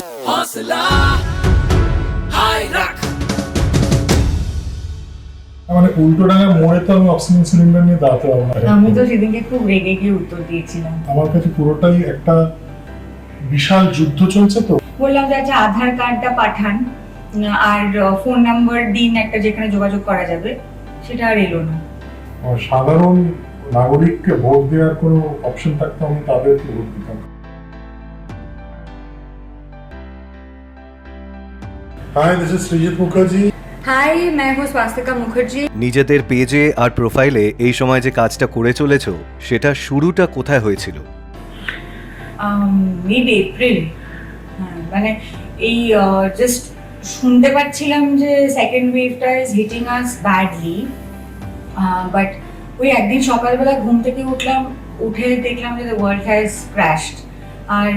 हौसला हाय रख। মানে উল্টোডাঙার মোড়ে তো আমি অক্সিজেন সিলিন্ডার নিয়ে দাঁড়াতে পারবো না। আমি তো সেদিনকে খুব রেগে গিয়ে উত্তর দিয়েছিলাম। আমার কাছে পুরোটাই একটা বিশাল যুদ্ধ চলছে। তো বললাম যে আচ্ছা আধার কার্ডটা পাঠান আর ফোন নাম্বার দিন একটা যেখানে যোগাযোগ করা যাবে, সেটা আর এলো না। সাধারণ নাগরিককে ভোট দেওয়ার কোনো অপশন থাকতো আমি তাদেরকে ভোট দিতাম। Hi, this is Srijit Mukherjee. Hi, मैं हूँ स्वास्तिका मुखर्जी। নিজেদের পেজে আর প্রোফাইলে এই সময় যে কাজটা করে চলেছো সেটা শুরুটা কোথায় হয়েছিল? মিড এপ্রিল, মানে এই জাস্ট শুনতে পাচ্ছিলাম যে সেকেন্ড ওয়েভটা is hitting us badly, but ওই একদিন সকালবেলা ঘুম থেকে উঠে দেখলাম যে দ্য ওয়ার্ল্ড হ্যাজ ক্র্যাশড, আর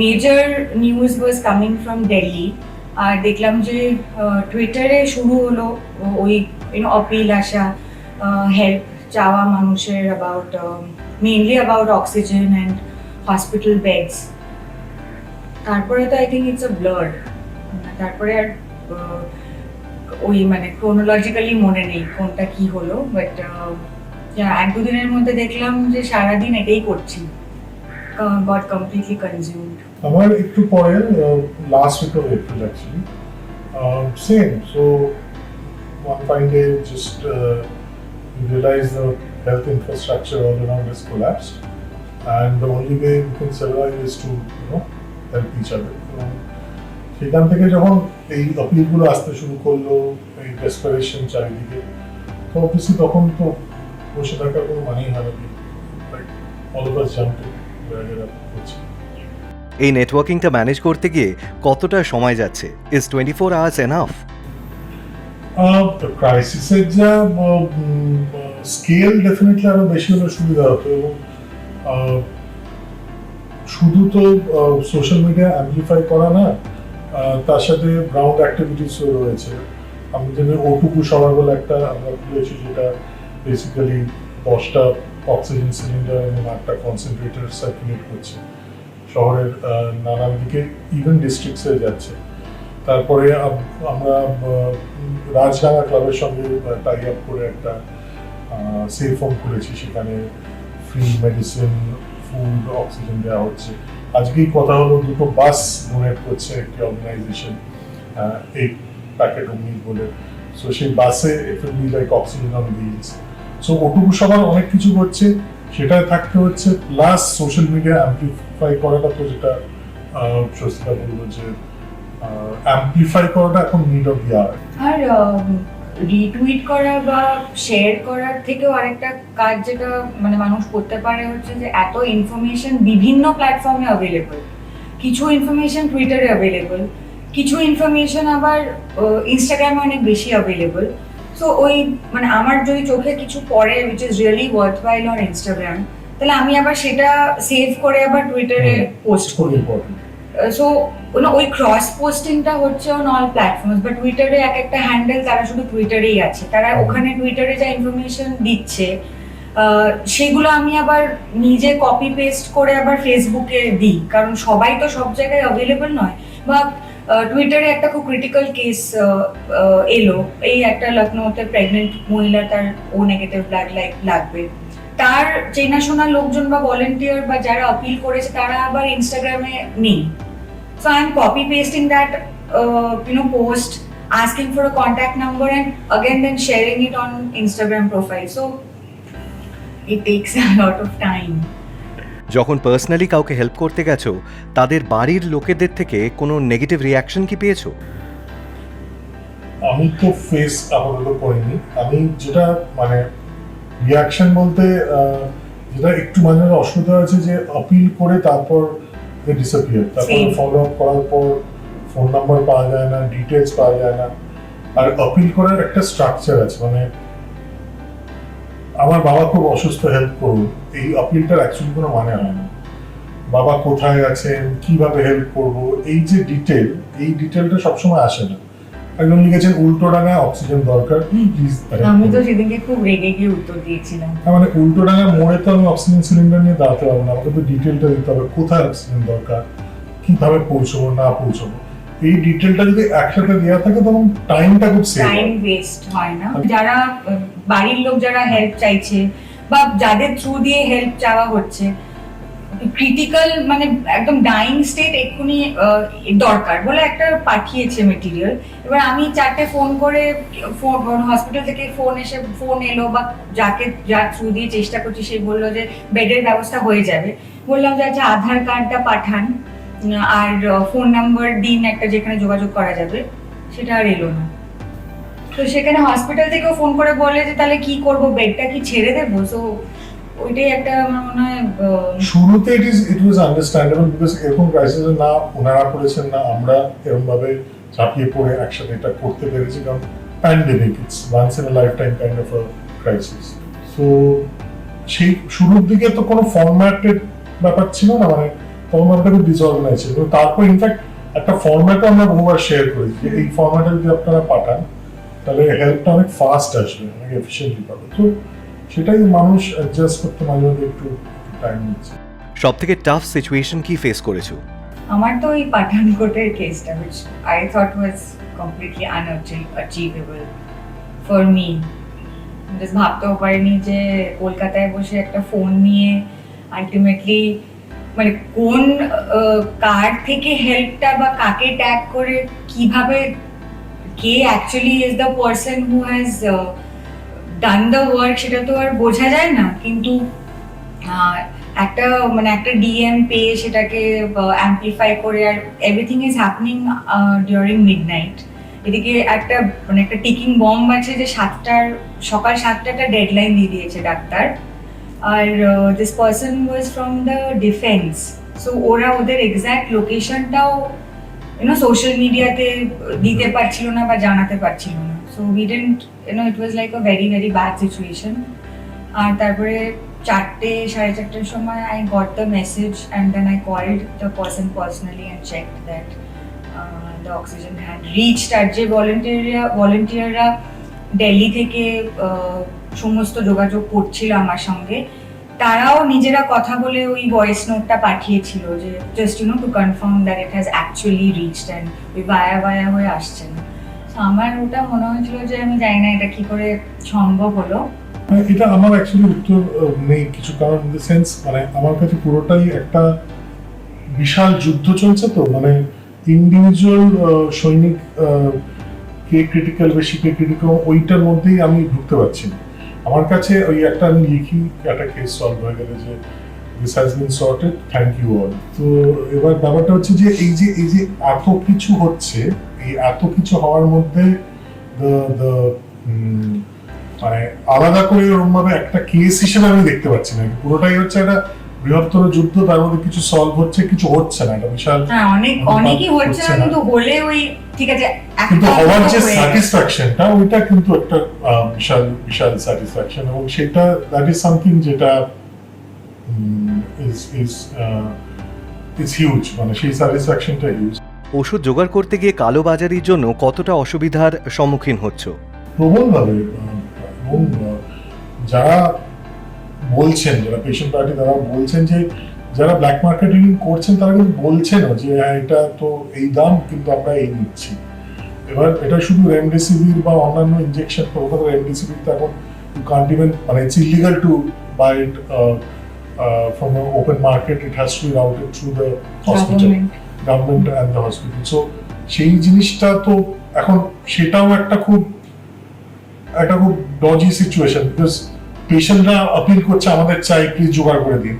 major news was coming from Delhi. আর দেখলাম যে টুইটারে শুরু হলো ওই অপিল আসা, হেল্প চাওয়া মানুষের about mainly about oxygen and hospital beds. তারপরে তো I think it's a blur, তারপরে আর ওই মানে ক্রোনোলজিক্যালি মনে নেই কোনটা কি হলো, বাট এক দুদিনের মধ্যে দেখলাম যে সারাদিন এটাই করছি, গট কমপ্লিটলি কনজিউমড। আমার একটু পরে last week of April actually same. So one fine day just realize the health infrastructure all around has collapsed, and the only way we can survive is to help each other. সেখান থেকে যখন এই আপিলগুলো আসতে শুরু করলো, এই desperation চারিদিকে, তো অবভিয়াসলি তখন তো বসে থাকার কোনো মানেই হয় না। All of us jump to wire we are করছি। এই নেটওয়ার্কিংটা ম্যানেজ করতে গিয়ে কতটা সময় যাচ্ছে? Is 24 hours enough? ক্রাইসিসের যা স্কেল ডেফিনেটলি আরো বেশি হলে সুবিধা হতো, এবং শুধু তো সোশ্যাল মিডিয়া অ্যাম্পলিফাই করা না, তার সাথে গ্রাউন্ড অ্যাক্টিভিটিসও রয়েছে। আমি জানি ওটুকু সবার বলে একটা আমরা খুলেছি, যেটা বেসিক্যালি 10টা অক্সিজেন সিলিন্ডার এবং 8টা কনসেন্ট্রেটর সার্কুলেট করছে শহরের নানান দিকে, ইভেন ডিস্ট্রিক্টসে যাচ্ছে। তারপরে আমরা রাজডাঙ্গা ক্লাবের সঙ্গে টাই আপ করে একটা সেফ হোম খুলেছি, সেখানে ফ্রি মেডিসিন, ফুড, অক্সিজেন দেওয়া হচ্ছে। আজকেই কথা হলো, 2টো বাস ডোনেট করছে একটি অর্গানাইজেশন, এই প্যাকেট অমনি বলে। সো সেই বাসে it will be like oxygen on wheels. So ওটুকু সবার অনেক কিছু করছে, সেটাই থাকতে হচ্ছে, প্লাস সোশ্যাল মিডিয়া অ্যাম্পলিফাই করাটা, তো যেটা স্বস্তিকা বলবো যে অ্যাম্পলিফাই করাটা এখন নিড অফ দি আওয়ার। আর রিটুইট করা বা শেয়ার করার থেকেও আরেকটা কাজ যেটা মানে মানুষ করতে পারে হচ্ছে যে এত ইনফরমেশন বিভিন্ন প্ল্যাটফর্মে অ্যাভেলেবল। কিছু ইনফরমেশন টুইটারে অ্যাভেলেবল, কিছু ইনফরমেশন আবার ইনস্টাগ্রামে অনেক বেশি অ্যাভেলেবল। সো ওই মানে আমার যদি চোখে কিছু পড়ে which is really worthwhile on Instagram, তাহলে আমি আবার সেটা সেভ করে আবার টুইটারে পোস্ট করি। সো ওই ক্রস পোস্টিংটা হচ্ছে অন অল প্ল্যাটফর্মস, বাট টুইটারে এক একটা হ্যান্ডেল তারা শুধু টুইটারেই আছে, তারা ওখানে টুইটারে যা ইনফরমেশন দিচ্ছে সেগুলো আমি আবার নিজে কপি পেস্ট করে আবার ফেসবুকে দিই, কারণ সবাই তো সব জায়গায় অ্যাভেলেবল নয়। বা টুইটারে একটা খুব ক্রিটিক্যাল কেস এলো, এই একটা লখনৌতে প্রেগনেন্ট মহিলা, তার ও নেগেটিভ ব্লাড লাগবে, তার চেনাশোনা লোকজন বা ভলেন্টিয়ার বা যারা আপিল করেছে তারা আবার ইনস্টাগ্রামে নেই। So I'm copy pasting that post, asking for a contact number, and again then sharing it on Instagram profile. So it takes a lot of time. যখন পার্সোনালি কাউকে হেল্প করতে গেছো, তাদের বাড়ির লোকেদের থেকে কোনো নেগেটিভ রিয়াকশন কি পেয়েছো? আমি তো ফেস আপাতত করিনি। আমি যেটা মানে রিয়াকশন বলতে যেটা একটু মাঝে অসুবিধা আছে, যে আপিল করে তারপর ডিসঅ্যাপিয়ার, তারপর ফলো আপ করার পর ফোন নাম্বার পাওয়া যায় না, ডিটেলস পাওয়া যায় না। আর আপিল করার একটা স্ট্রাকচার আছে, মানে আমার বাবা খুব অসুস্থ, হেল্প করুন, এই আপিলটার অ্যাকচুয়ালি কোনো মানে হয় না। বাবা কোথায় আছেন, কিভাবে হেল্প করব, এই যে ডিটেল, এই ডিটেলটা সবসময় আসে না। একজন লিখেছেন উল্টোডাঙায় অক্সিজেন দরকার, প্লিজ। আমি তো সেদিনকে খুব রেগে গিয়ে উত্তর দিয়েছিলাম। মানে উল্টোডাঙার মোড়ে তো আমি অক্সিজেন সিলিন্ডার নিয়ে দাঁড়াতে পারবো না, আমাকে তো ডিটেলটা দিতে হবে, কোথায় অক্সিজেন দরকার, কিভাবে পৌঁছবো না পৌঁছবো, এই ডিটেলটা যদি একসাথে দেওয়া থাকে তখন টাইমটা খুব সেভ টাইম হয়। ওয়েস্ট হয় না। যারা বাড়ির লোক যারা হেল্প চাইছে বা যাদের থ্রু দিয়ে হেল্প চাওয়া হচ্ছে, ক্রিটিক্যাল মানে একদম ডাইং স্টেট এক্ষুনি দরকার বলে একটা পাঠিয়েছে মেটেরিয়াল। এবার আমি 4টে ফোন করে হসপিটাল থেকে ফোন এলো বা যার থ্রু দিয়ে চেষ্টা করছি, সে বললো যে বেডের ব্যবস্থা হয়ে যাবে। বললাম যে আচ্ছা আধার কার্ডটা পাঠান আর ফোন নাম্বার দিন একটা যেখানে যোগাযোগ করা যাবে, সেটা আর এলো না। তো সেখানে হসপিটাল থেকেও ফোন করে বলে যে তাহলে কি করব, বেডটা কি ছেড়ে দেবো? সো ওইটাই একটা আমার মনে হয় শুরুতে ইট ওয়াজ আন্ডারস্ট্যান্ডেবল, বিকজ এরকম ক্রাইসিস না ওনারা করেছেন না আমরা এরকম ভাবে ঝাঁপিয়ে পড়ে একসাথে এটা করতে পেরেছি, কারণ pandemic it's once in a lifetime kind of a crisis. So সেই শুরুর দিকে তো কোনো ফরম্যাটেড ব্যাপার ছিল না, মানে তখন ব্যাপারটা খুব ডিসঅর্গানাইজ ছিল। তারপর ইনফ্যাক্ট একটা ফরম্যাটও আমরা বহুবার শেয়ার করেছি যে এই ফরম্যাটে যদি আপনারা পাঠান তাহলে হেল্পটা অনেক ফাস্ট আসবে, অনেক এফিসিয়েন্টলি পাবে। তো সেটাই মানুষ অ্যাডজাস্ট করতে মাঝে মাঝে একটু টাইম নিচ্ছে। সব থেকে টাফ সিচুয়েশন কি ফেস করেছো? আমার তো ওই পাঠানকোটের কেসটা which I thought was completely unachievable for me. Just ভাবতেও পারিনি যে কলকাতায় বসে একটা ফোন নিয়ে আলটিমেটলি মানে কোন কার থেকে হেল্পটা বা কাকে ট্যাগ করে কিভাবে কে actually is the person who has done the work সেটা তো আর বোঝা যায় না। কিন্তু একটা ডিএম পেয়ে সেটাকে অ্যাম্পলিফাই করে, আর everything is happening during midnight. এদিকে একটা টিকিং বম্ব আছে যে সকাল 7টা একটা ডেডলাইন দিয়ে দিয়েছে ডাক্তার, আর this person was from the defence. So ওরা ওদের এক্স্যাক্ট লোকেশনটাও সোশ্যাল মিডিয়াতে দিতে পারছিল না বা জানাতে পারছিল না। So we didn't it was like a very very bad situation. আর তারপরে 4:30 সময় I got the message and then I called the person personally and checked that the oxygen had reached। আর যে ভলেন্টিয়াররা দিল্লি থেকে সমস্ত যোগাযোগ করছিল আমার সঙ্গে, তারাও নিজেরা কথা বলে ওই ভয়েস নোটটা পাঠিয়েছিল যে just to confirm that it has actually reached and ওই ভায়া হয়ে আসছে না। তো আমার ওটা মনে হয়েছিল যে আমি জানি না এটা কি করে সম্ভব হলো। এটা আমার অ্যাকচুয়ালি উত্তর নেই কিছু, কারণ ইন দ্য সেন্স মানে আমার কাছে পুরোটাই একটা বিশাল যুদ্ধ চলছে। তো মানে ইন্ডিভিজুয়াল সৈনিক কে ক্রিটিক্যাল বেশি কে ক্রিটিক্যাল ওইটার মধ্যেই আমি ঢুকতে পারছি না। আমার কাছে ওই একটা আমি লিখি একটা কেস সলভ হয়ে গেলে যে this has been sorted, thank you all. তো এবার ব্যাপারটা হচ্ছে যে এই যে এত কিছু হচ্ছে, এই এত কিছু হওয়ার মধ্যে মানে আলাদা করে ওরকম ভাবে একটা কেস হিসেবে আমি দেখতে পাচ্ছি না। পুরোটাই হচ্ছে একটা বৃহত্তর যুদ্ধ, তার মধ্যে কিছু সলভ হচ্ছে কিছু হচ্ছে না। এটা বিশাল অনেকই হচ্ছে না, কিন্তু হলে ওই ঠিক আছে কিন্তু হওয়ার যে স্যাটিসফ্যাকশনটা ওইটা কিন্তু একটা বিশাল বিশাল স্যাটিসফ্যাকশন, এবং সেটা দ্যাট ইজ সামথিং যেটা ইজ হিউজ, মানে সেই স্যাটিসফ্যাকশনটা হিউজ। ওষুধ জোগাড় করতে গিয়ে কালোবাজারির জন্য কতটা অসুবিধার সম্মুখীন হচ্ছ? প্রবলভাবে। এবং যারা বলছেন, যারা পেশেন্ট পার্টি তারা বলছেন যে যারা ব্ল্যাক মার্কেটিং করছেন তারা কিন্তু বলছেন যে হ্যাঁ এটা তো এই দাম কিন্তু আমরা এই নিচ্ছি। এবার এটা শুধু রেমডেসিভির বা অন্যান্য ইনজেকশন, কলকাতা রেমডেসিভির তো এখন ইউ কান্ট ইভেন, মানে it's illegal to buy it from open market, it has to be routed through the hospital, government and the hospital. So সেই জিনিসটা তো এখন সেটাও একটা খুব ডজি সিচুয়েশন, বিকজ পেশেন্টরা আপিল করছে আমাদের চাই প্লিজ জোগাড় করে দিন।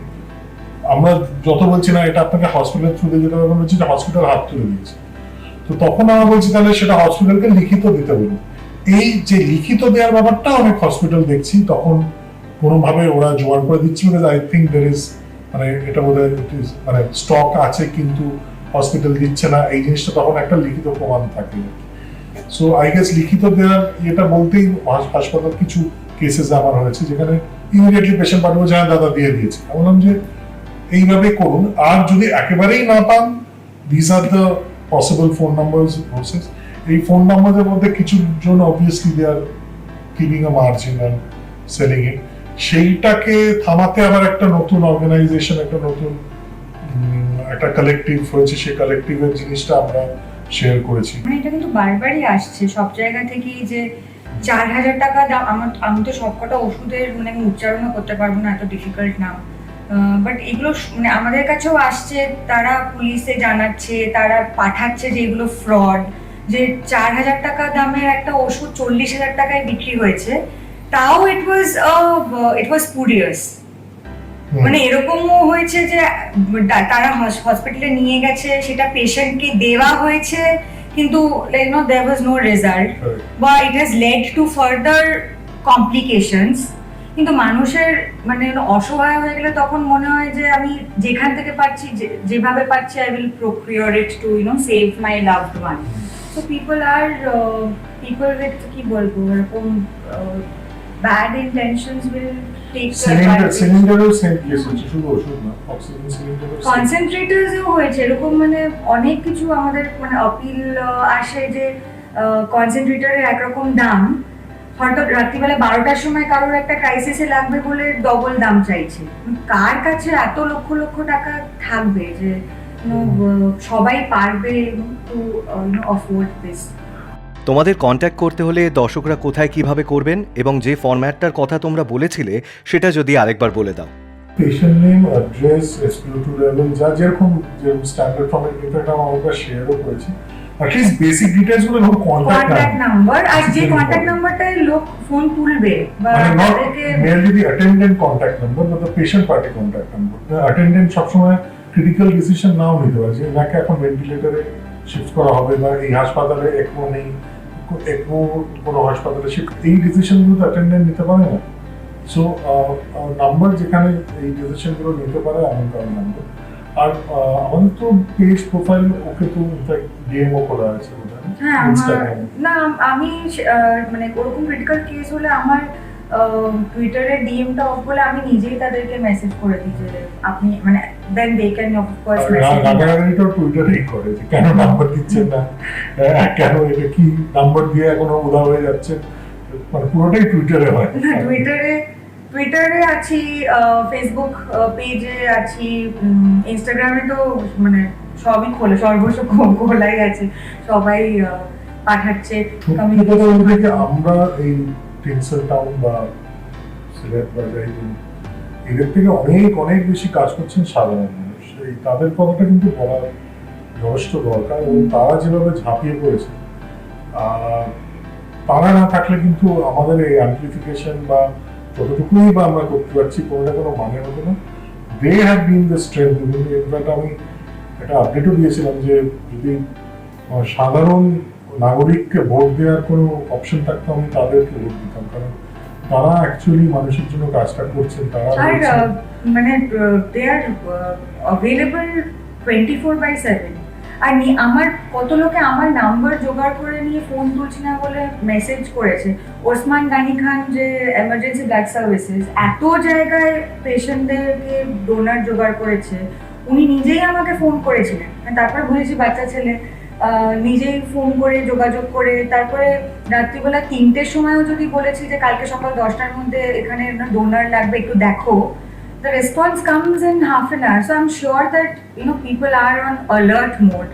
আমরা যত বলছি না এটা আপনাকে হসপিটাল থ্রু দিয়ে যেতে হবে, বলছি যে হসপিটাল হাত তুলে দিয়েছে। তো তখন আমরা বলছি তাহলে সেটা হসপিটালকে লিখিত দিতে বলুন। এই যে লিখিত দেওয়ার ব্যাপারটা অনেক হসপিটাল দেখছি তখন কোনোভাবে ওরা জোগাড় করে দিচ্ছে, because I think there is মানে এটা বোধহয় মানে স্টক আছে কিন্তু হসপিটাল দিচ্ছে না, এই জিনিসটা তখন একটা লিখিত প্রমাণ থাকে। সো আই গেস লিখিত দেওয়ার এটা বলতেই হাসপাতাল কিছু কেসেস আমার হয়েছে যেখানে ইমিডিয়েটলি পেশেন্ট পাঠাবো যে হ্যাঁ দাদা দিয়ে দিয়েছে। আমি বললাম যে এইভাবে করুন, আর যদি একেবারেই না পান this are the possible phone numbers process. এই ফোন নাম্বারের মধ্যে কিছু জন obviously they are keeping a margin and selling it. সেইটাকে থামাতে আবার একটা নতুন অর্গানাইজেশন, একটা নতুন একটা কালেকটিভ হয়েছে, সেই কালেকটিভের জিনিসটা আমরা শেয়ার করেছি। মানে এটা কিন্তু বারবারই আসছে সব জায়গা থেকেই যে 4,000 টাকা দাম। আমি তো সবকটা ওষুধের মানে আমি উচ্চারণও করতে পারবো না, এত ডিফিকাল্ট নাম, বাট এগুলো মানে আমাদের কাছেও আসছে, তারা পুলিশে জানাচ্ছে, তারা পাঠাচ্ছে যে এগুলো ফ্রড, যে 4,000 টাকা দামের একটা ওষুধ 40,000 টাকায় বিক্রি হয়েছে, তাও ইট ওয়াজ স্পুরিয়াস। মানে এরকমও হয়েছে যে তারা হসপিটালে নিয়ে গেছে, সেটা পেশেন্টকে দেওয়া হয়েছে, কিন্তু there was no result, বা it has led to further complications। কিন্তু মানুষের মানে অসহায় হয়ে গেলে তখন মনে হয় যে আমি যেখান থেকে পাচ্ছি, যেভাবে পাচ্ছি, I will procure it to save my loved one. So people with কি বলবো এরকম bad intentions will take সিলিন্ডারের সেম কেস হচ্ছে, শুধু ওষুধ না, অক্সিজেন সিলিন্ডারের কনসেন্ট্রেটার্সও হয়েছে এরকম। মানে অনেক কিছু আমাদের মানে আপিল আসে যে কনসেন্ট্রেটারের একরকম দাম, হয়তো রাত্রিবেলা 12টার সময় কারোর একটা ক্রাইসিসে লাগবে বলে ডবল দাম চাইছে। কার কাছে এত লক্ষ লক্ষ টাকা থাকবে যে সবাই পারবে টু অফোর্ড দিস? তোমাদের কন্ট্যাক্ট করতে হলে দর্শকরা কোথায় কিভাবে করবেন, এবং যে ফরম্যাটটার কথা তোমরা বলেছিলে সেটা যদি আরেকবার বলে দাও। Patient name, address, SpO2 level, যা যেরকম স্ট্যান্ডার্ড ফরম্যাট, এটা আমরা শেয়ারও করেছি। অ্যাটলিস্ট বেসিক ডিটেইলস গুলো, কন্ট্যাক্ট নাম্বার, আর যে কন্ট্যাক্ট নাম্বারটায় লোক ফোন তুলবে বা তাদেরকে মেইনলি দি অ্যাটেন্ডেন্ট কন্ট্যাক্ট নাম্বার বা the patient party contact number. Attendant সবসময় ক্রিটিক্যাল ডিসিশন নাও নিতে পারে, যে এনাকে এখন ভেন্টিলেটরে শিফট করা হবে বা এই হাসপাতালে ECMO নেই, ECMO কোনো হাসপাতালে শিফট, এই ডিসিশনগুলো তো অ্যাটেন্ডেন্ট নিতে পারে না। সো নাম্বার যেখানে এই ডিসিশনগুলো নিতে পারে এমন কারো নাম্বার। আর আমাদের তো পেজ প্রোফাইল ওকে তো ইনফ্যাক্ট ডিএমও করা আছে হ্যাঁ না, আমি মানে ওরকম ক্রিটিক্যাল কেস হলে আমার টুইটারে ডিএমটা অফ বলে আমি নিজেই তাদেরকে মেসেজ করে দিই যে আপনি মানে then they can of course message. রাগারাগিটা টুইটারেই করে যে কেন নাম্বার দিচ্ছেন না, কেন এটা কি নাম্বার দিয়ে এখনো উদা হয়ে যাচ্ছে, মানে পুরোটাই টুইটারে হয়। টুইটারে আছি, ফেসবুক পেজে আছি, ইনস্টাগ্রামে তো মানে সবই সর্বস্ব খোলাই আছে, সবাই পাঠাচ্ছে। আমরা এই টিনসেল টাউন বা সিলেট বা এদের থেকে অনেক অনেক বেশি কাজ করছেন সাধারণ মানুষ, এই তাদের কথাটা কিন্তু বলা যথেষ্ট দরকার। এবং তারা যেভাবে ঝাঁপিয়ে পড়েছে, তারা না থাকলে কিন্তু আমাদের এই অ্যাম্পলিফিকেশন বা যতটুকুই বা আমরা করতে পারছি কোনো না কোনো মানে হতো না। They have been the strength. In fact আমি একটা আপডেটও দিয়েছিলাম যে যদি সাধারণ নাগরিককে ভোট দেওয়ার কোনো অপশন থাকতো আমি তাদেরকে ভোট দিতাম, কারণ তারা অ্যাকচুয়ালি মানুষের জন্য কাজটা করছেন। তারা মানে দে আর অ্যাভেলেবল 24/7। আর আমার কত লোকে আমার নাম্বার জোগাড় করে নিয়ে ফোন তুলছি না বলে মেসেজ করেছে। ওসমান গানি খান যে এমার্জেন্সি ব্লাড সার্ভিসেস এত জায়গায় পেশেন্টদেরকে ডোনার জোগাড় করেছে, উনি নিজেই আমাকে ফোন করেছিলেন। তারপর বুঝেছি বাচ্চা ছেলে, নিজেই ফোন করে যোগাযোগ করে, তারপরে রাত্রিবেলা 3টের সময়ও যদি বলেছি যে কালকে সকাল 10টার মধ্যে এখানে ডোনার লাগবে একটু দেখো, the response comes in half an hour. So I'm sure that people are on alert mode.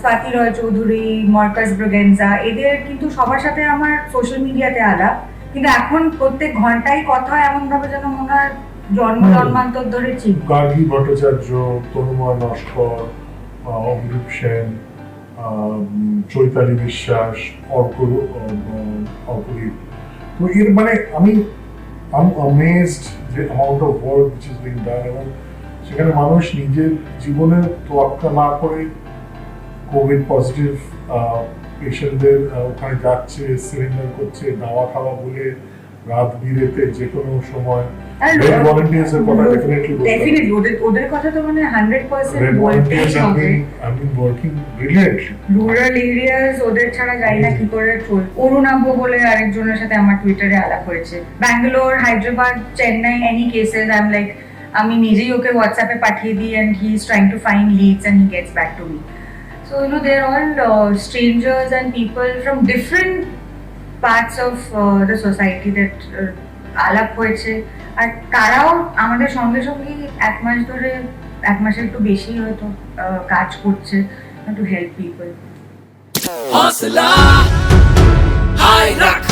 Swati Roy Choudhury, Marcus Braganza, এদের কিন্তু সবার সাথে আমার সোশ্যাল মিডিয়াতে আলাপ, কিন্তু এখন প্রত্যেক ঘন্টায় কথা এমন ভাবে যেন মনে হয় জন্মান্তর ধরে চিনি। গার্গী ভট্টাচার্য, তনুময় নস্কর, অভিরূপ সেন, চৈতালি বিশ্বাস, অর্কদীপ। তো এর মানে I'm amazed the amount of work which is being done, এবং সেখানে মানুষ নিজের জীবনে তোয়াক্কা না করে কোভিড পজিটিভ পেশেন্টদের ওখানে যাচ্ছে, সিলিন্ডার করছে, দাওয়া খাওয়া বলে রাত বিরেতে যে কোনো সময়। ওদের কথা তো মানে 100% বলতেই হবে। রুরাল এরিয়াস ওদের ছাড়া যাই না কি করে চল। অরুণাভ বলে আরেকজনের সাথে আমার টুইটারে আলাপ হয়েছে। Bangalore, Hyderabad, Chennai, any cases I am like, আমি নিজেই ওকে হোয়াটসঅ্যাপে পাঠিয়ে দিই and he is trying to find leads and he gets back to me. So they're all strangers and people from different parts of the society that আলাপ হয়েছে। আর তারাও আমাদের সঙ্গে সঙ্গে 1 মাস ধরে এক মাসের একটু বেশি হয়তো কাজ করছে টু হেল্প পিপল। हौसला हाय रख